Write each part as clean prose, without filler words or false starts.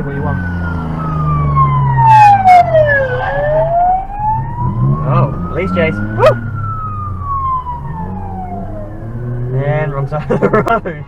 what you want. Oh, police chase. Woo! And wrong side of the road.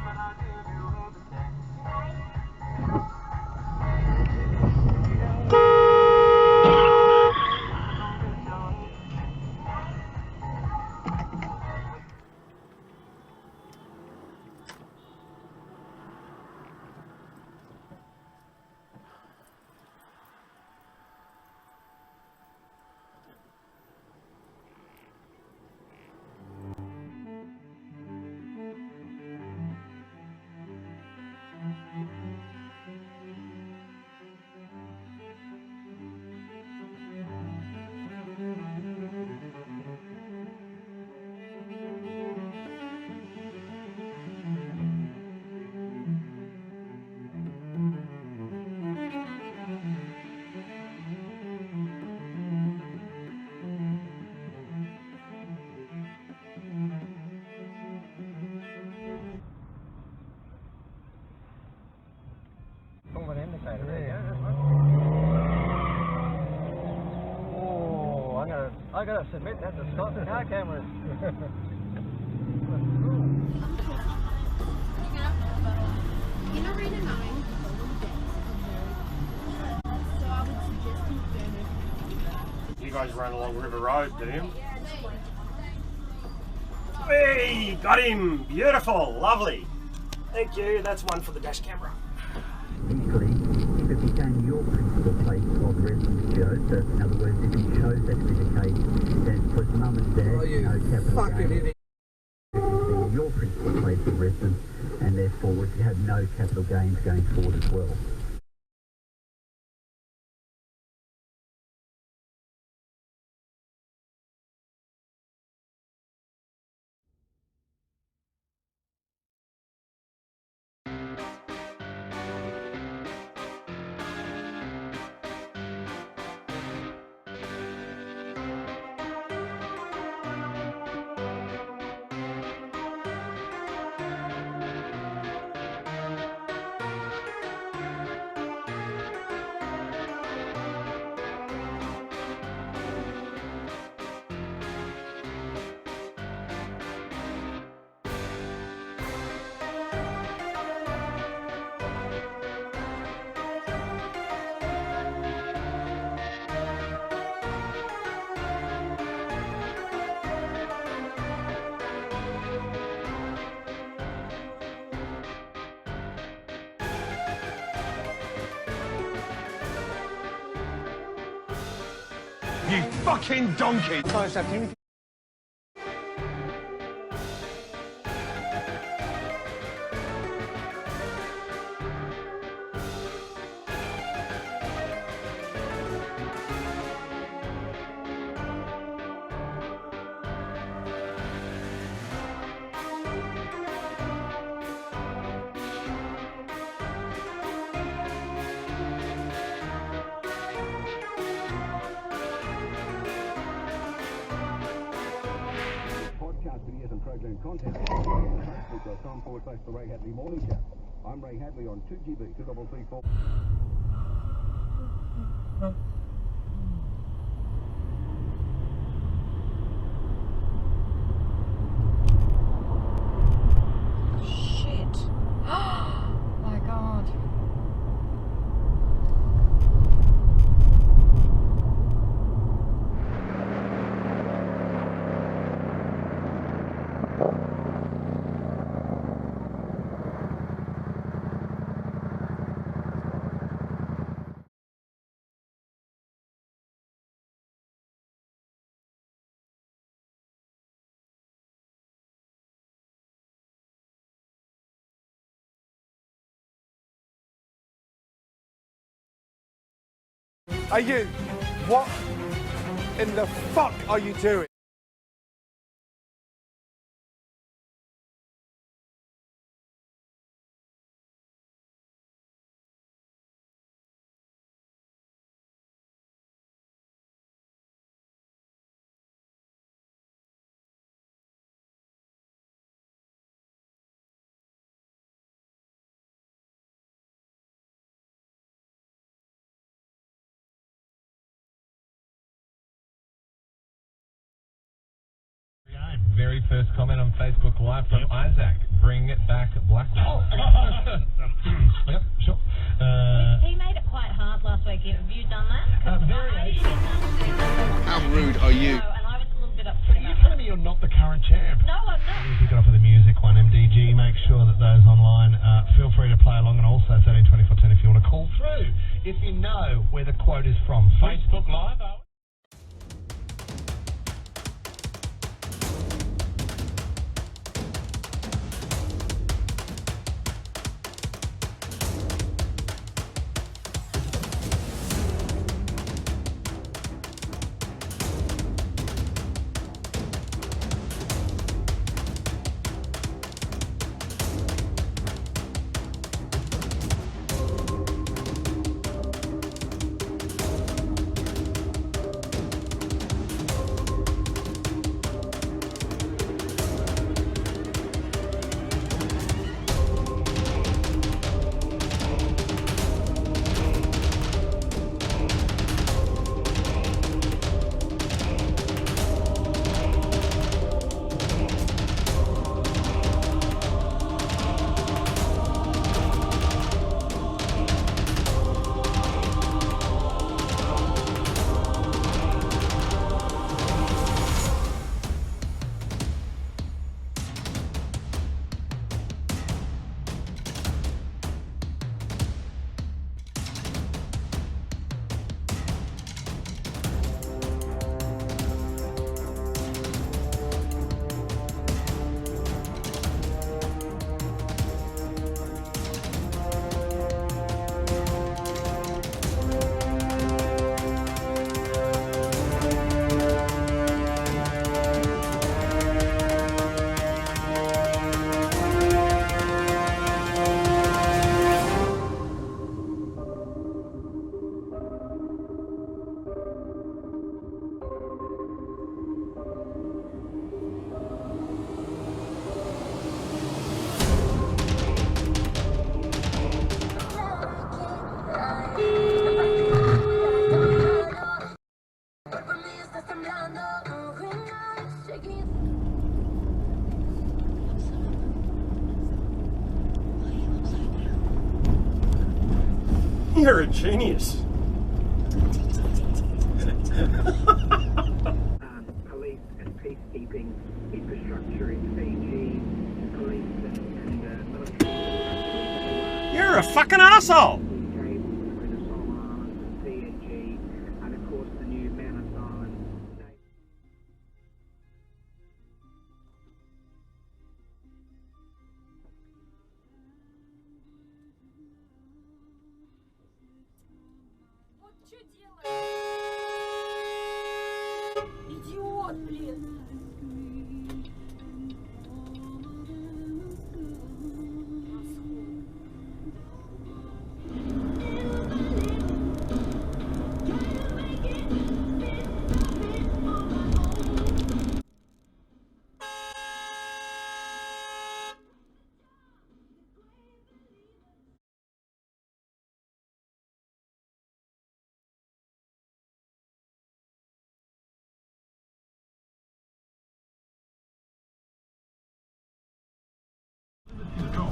Indicator there. Yeah. Oh, I gotta submit that to Scott's car cameras. In Arena 9, so I would suggest you You guys run along River Road, did you? Hey, got him! Beautiful, lovely. Thank you. That's one for the dash camera. Equally, if it became your principal place of residence, Joe, so in other words, if you chose that to be the case, then put mum and dad, no capital gains, your principal place of residence, and therefore would have no capital gains going forward as well. You fucking donkey! Podcast videos and program content. Facebook.com/The Ray Hadley Morning Show. I'm Ray Hadley on 2GB 2334. Are you? What in the fuck are you doing? very first comment on Facebook Live from Isaac. Bring it back, Blackwell. Yep, sure. He made it quite hard last week. Have you done that? Variation. How rude are you? And I was a little bit upset Are you about telling me you're not the current champ? No, I'm not. If you get off with the music one, MDG, make sure that those online feel free to play along, and also 132410 if you want to call through if you know where the quote is from. Facebook Live. You're a genius. Police and peacekeeping infrastructure in Fiji, police and military. You're a fucking asshole. Between the Solomon Islands and PNG, and of course the new Manus Island. Вот что делаешь? Идиот, блин!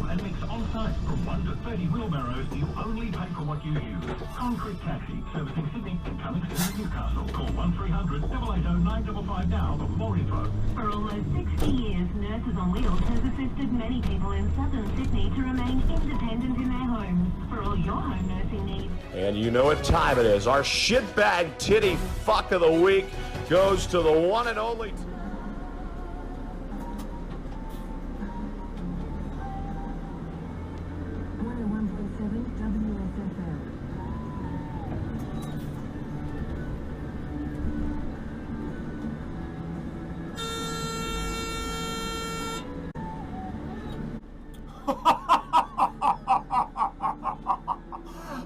And mix on-site from 1 to 30 wheelbarrows. You only pay for what you use. Concrete Taxi, servicing Sydney and coming soon to Newcastle. Call 1300 880 955 now for more info. For almost 60 years, Nurses on Wheels has assisted many people in southern Sydney to remain independent in their homes. For all your home nursing needs. And you know what time it is. Our shitbag titty fuck of the week goes to the one and only...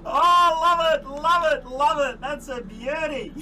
Oh, love it. That's a beauty.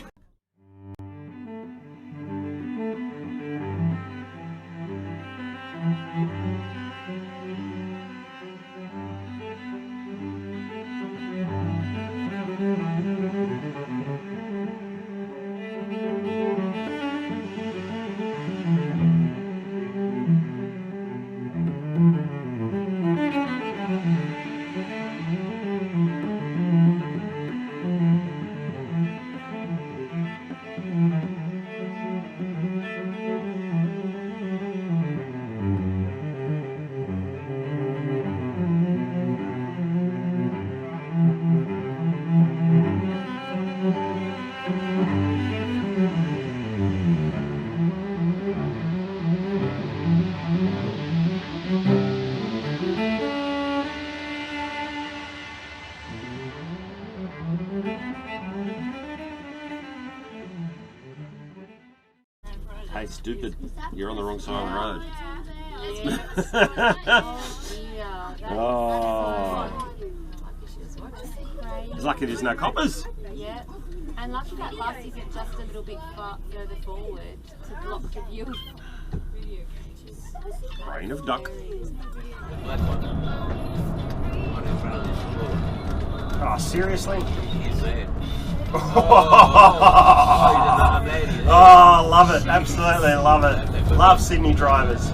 Hey, stupid. You're on the wrong side of the road. Oh. It's lucky there's no coppers. Yeah. And lucky that bus isn't just a little bit further forward to block the view. Brain of duck. Oh, seriously? Oh, love it. Absolutely love it. Love Sydney drivers.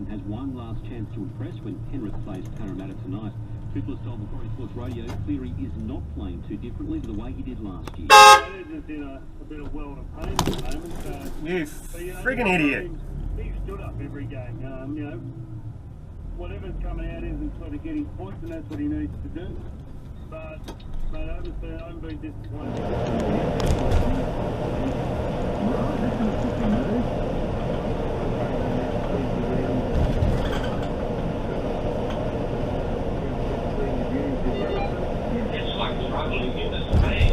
Has one last chance to impress when Penrith plays Parramatta tonight. Triple style Macquarie Sports Radio, Cleary is not playing too differently to the way he did last year. Just in a bit of world of pain at the moment. You friggin' idiot. He stood up every game. You know, whatever's coming out isn't sort of getting points, and that's what he needs to do. But obviously, I'm very disappointed. It's like struggling in the space.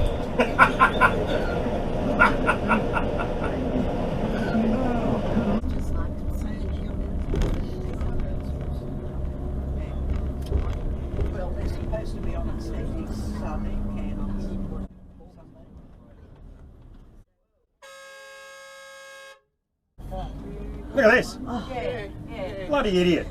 Well, they're supposed to be on at 70 Sunday candles. Look at this. Yeah. Bloody idiot.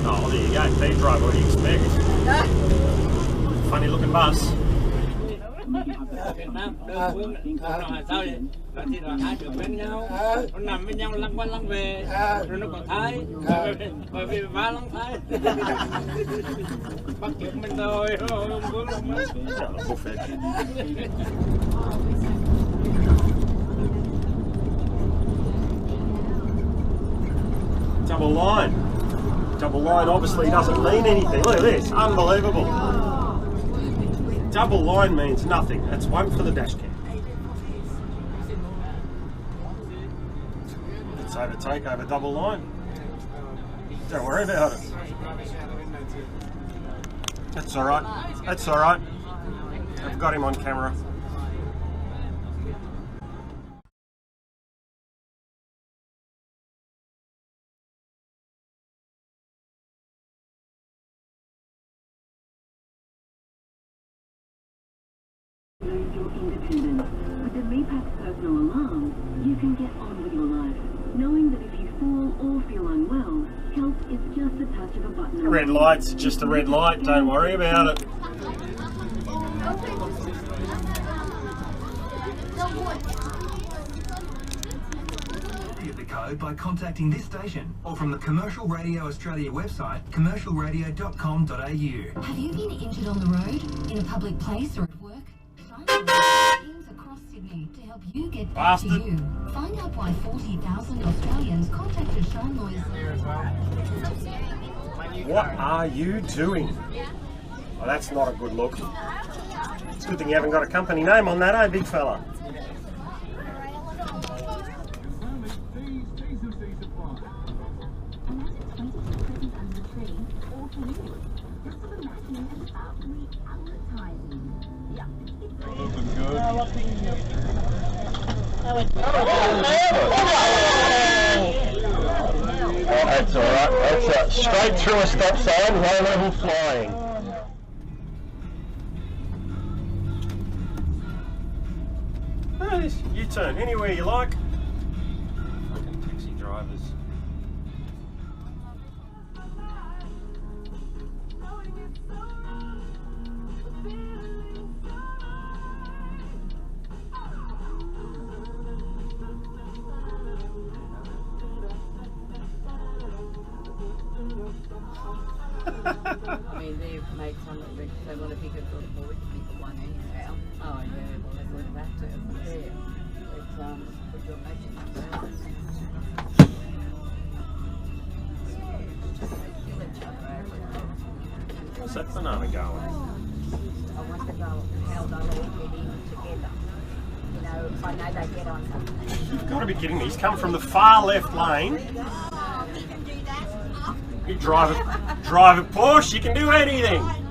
Oh, there you go. Feed drive, what do you expect? Funny looking bus. Việt Nam đơn phương không nói sao vậy là thì là hai đứa bên nhau nó nằm bên nhau lăn qua lăn về rồi nó còn thái bởi vì ba lăn thái bắt chước mình rồi không muốn đâu mất. Double line. Double line obviously doesn't mean anything. Look at this. Unbelievable. Double line means nothing. That's one for the dash cam. Let's overtake over double line. Don't worry about it. That's alright. That's alright. I've got him on camera. Your independence. With the MePack personal alarm, you can get on with your life, knowing that if you fall or feel unwell, help is just a touch of a button. Red light's just a red light, don't worry about it. Get the code by contacting this station or from the Commercial Radio Australia website, commercialradio.com.au. Have you been injured on the road, in a public place or at work? Teams across Sydney to help you get back to you. Find out why 40,000 Australians contacted Shine Lawyers. What are you doing? Oh, that's not a good look. It's a good thing you haven't got a company name on that, eh, big fella? That's alright, that's straight through a stop sign, low level flying. U-turn anywhere you like. Fucking taxi drivers. I mean, they've made some of it, they want to pick it for the board to pick one anyhow. Oh, yeah, well, they've got that too. Yeah. But, could you imagine that? What's that banana going? I wonder how they'll all get in together. I know they get on something. You've got to be kidding me. He's come from the far left lane. You drive a Porsche, you can do anything.